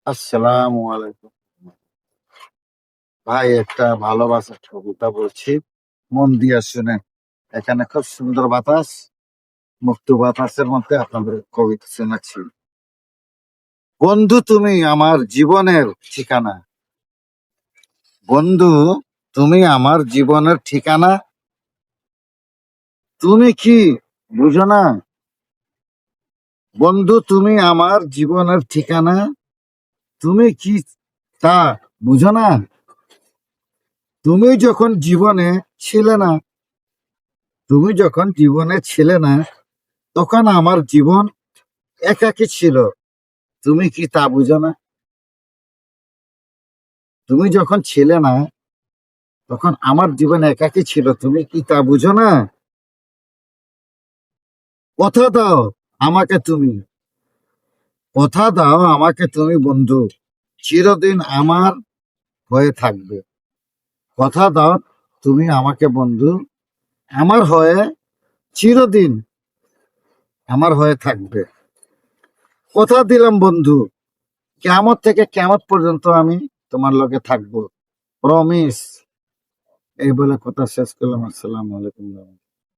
আসসালামু আলাইকুম। ভাই, একটা ভালোবাসার কবিতা বলছি, মন দিয়া শুনেন। এখানে খুব সুন্দর বাতাস, মুক্ত বাতাসের মধ্যে আপনাদের কবিতা শোনাচ্ছি। বন্ধু, তুমি আমার জীবনের ঠিকানা। বন্ধু, তুমি আমার জীবনের ঠিকানা। তুমি কি বুঝো না? বন্ধু, তুমি আমার জীবনের ঠিকানা। তুমি কি তা বুঝো না? তুমি যখন জীবনে ছিলে না, তুমি যখন জীবনে ছিলে না, তখন আমার জীবন একাকী ছিল। তুমি কি তা বুঝো না? তুমি যখন ছিলে না, তখন আমার জীবন একাকী ছিল। তুমি কি তা বুঝো না? কথা দাও আমাকে তুমি, কথা দাও আমাকে তুমি বন্ধু, চিরদিন আমার হয়ে থাকবে। কথা দাও তুমি আমাকে বন্ধু, আমার হয়ে চিরদিন আমার হয়ে থাকবে। কথা দিলাম বন্ধু, কিয়ামত থেকে কিয়ামত পর্যন্ত আমি তোমার লগে থাকবো। প্রমিস। এই বলে কথা শেষ করলাম। আসসালামু আলাইকুম।